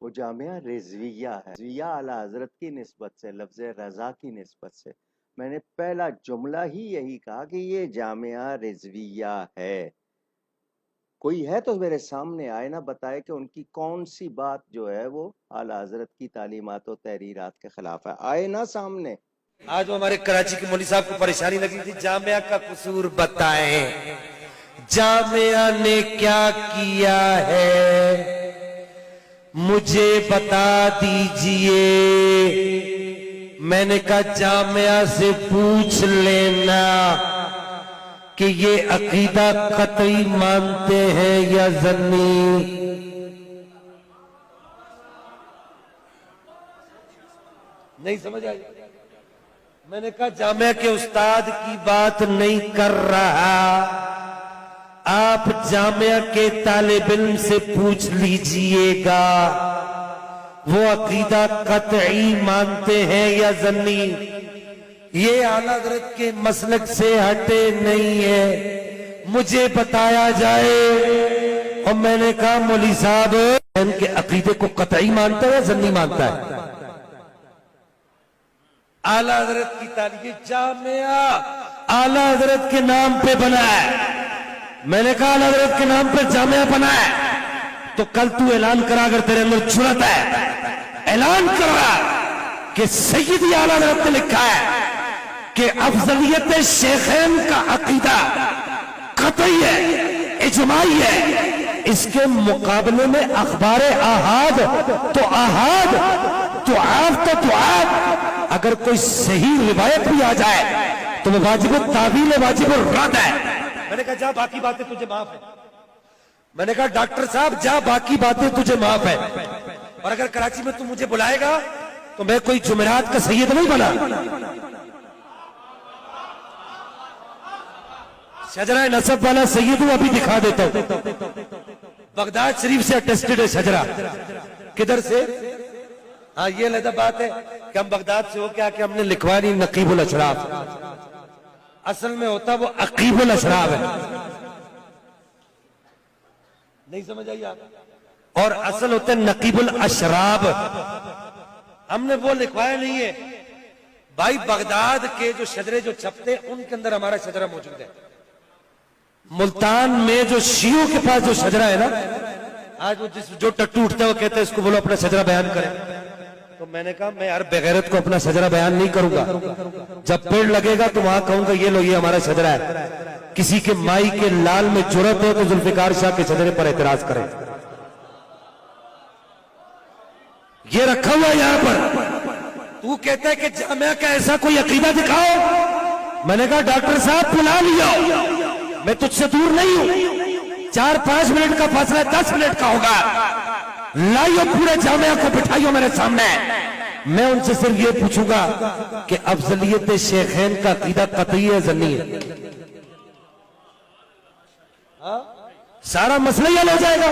وہ جامعہ رضویہ ہے، رضویہ اعلیٰ حضرت کی نسبت سے، لفظ رضا کی نسبت سے میں نے پہلا جملہ ہی یہی کہا کہ یہ جامعہ رضویہ ہے۔ کوئی ہے تو میرے سامنے آئے نہ بتائے کہ ان کی کون سی بات جو ہے وہ اعلیٰ حضرت کی تعلیمات و تحریرات کے خلاف ہے، آئے نہ سامنے۔ آج وہ ہمارے کراچی کے مولوی صاحب کو پریشانی لگی تھی، جامعہ کا قصور بتائیں، جامعہ نے کیا کیا ہے مجھے بتا دیجئے۔ میں نے کہا جامعہ سے پوچھ لینا کہ یہ عقیدہ قطعی مانتے ہیں یا ظنی۔ نہیں سمجھ آئی؟ میں نے کہا جامعہ کے استاد کی بات نہیں کر رہا، آپ جامعہ کے طالب علم سے پوچھ لیجئے گا وہ عقیدہ قطعی مانتے ہیں یا ظنی۔ یہ اعلیٰ حضرت کے مسلک سے ہٹے نہیں ہے، مجھے بتایا جائے۔ اور میں نے کہا مولوی صاحب ان کے عقیدے کو قطعی مانتا ہے یا ظنی مانتا ہے؟ اعلیٰ حضرت کی تعلیم، جامعہ اعلیٰ حضرت کے نام پہ بنا ہے۔ میں نے کہا اعلیٰ حضرت کے نام پہ جامعہ بنا ہے تو کل تو اعلان کرا، اگر تیرے اندر جرأت ہے اعلان کرا کہ سیدی اعلیٰ حضرت نے لکھا ہے کہ افضلیت شیخین کا عقیدہ قطعی ہے، اجماعی ہے۔ اس کے مقابلے میں اخبار آحاد تو آحاد، دعاف تو دعاف، اگر کوئی صحیح روایت بھی آ جائے تو وہ واجب التعویل واجب الرد ہے۔ میں نے کہا جا باقی باتیں تجھے معاف ہے۔ میں نے کہا ڈاکٹر صاحب جا باقی باتیں تجھے معاف ہے، اور اگر کراچی میں تو مجھے بلائے گا تو میں کوئی جمعرات کا سید نہیں بنا۔ شجرہ نصب والا سید ہوں، ابھی دکھا دیتا ہوں۔ بغداد شریف سے اٹیسٹڈ ہے شجرہ۔ کدھر سے؟ ہاں یہ لہذا بات ہے کہ ہم بغداد سے ہو کے آکے ہم نے لکھوا نہیں نقیب الاشراف، اصل میں ہوتا وہ عقیب الاشراف ہے۔ نہیں سمجھ آئی آپ؟ اور اصل ہوتا ہے نقیب الاشراف، ہم نے وہ لکھوایا نہیں ہے بھائی۔ بغداد کے جو شجرے جو چھپتے ان کے اندر ہمارا شجرہ موجود ہے۔ ملتان میں جو شیعوں کے پاس جو شجرہ ہے نا، آج وہ جو ٹٹو اٹھتا ہے وہ کہتے ہیں اس کو بولو اپنا شجرہ بیان کریں، تو میں نے کہا میں ہر بغیرت کو اپنا شجرہ بیان نہیں کروں گا۔ جب پیڑ لگے گا تو وہاں کہوں گا یہ لو یہ ہمارا شجرہ ہے۔ کسی کے مائی کے لال میں جرأت ہو تو ذوالفقار شاہ کے شجرے پر اعتراض کریں۔ یہ رکھا ہوا یہاں پر، تو کہتا ہے کہ جامعہ کا ایسا کوئی عقیدہ دکھاؤ۔ میں نے کہا ڈاکٹر صاحب بلا لیا، میں تجھ سے دور نہیں ہوں، 4-5 منٹ کا فاصلہ 10 منٹ کا ہوگا، لائیو پورے جامعہ کو بٹھائیو میرے سامنے۔ میں ان سے صرف یہ پوچھوں گا کہ افضلیت شیخین کا عقیدہ قطعی ہے ظنی ہے؟ سارا مسئلہ ہی حل ہو جائے گا۔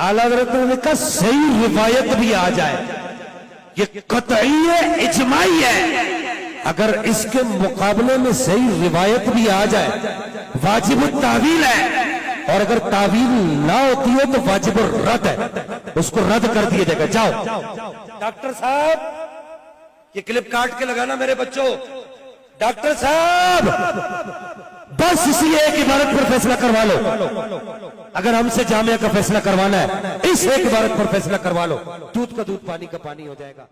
اعلیٰ حضرت نے کہا صحیح روایت بھی آ جائے، یہ قطعی ہے، اجماعی ہے، اگر اس کے مقابلے میں صحیح روایت بھی آ جائے واجب التعویل ہے، اور اگر تعویل نہ ہوتی ہے تو واجب الرد ہے، اس کو رد کر دیا جائے گا۔ جاؤ ڈاکٹر صاحب یہ کلپ کاٹ کے لگانا میرے بچوں۔ ڈاکٹر صاحب بس اسی ایک عبارت پر فیصلہ کروا لو، اگر ہم سے جامعہ کا فیصلہ کروانا ہے اس ایک عبارت پر فیصلہ کروا لو، دودھ کا دودھ پانی کا پانی ہو جائے گا۔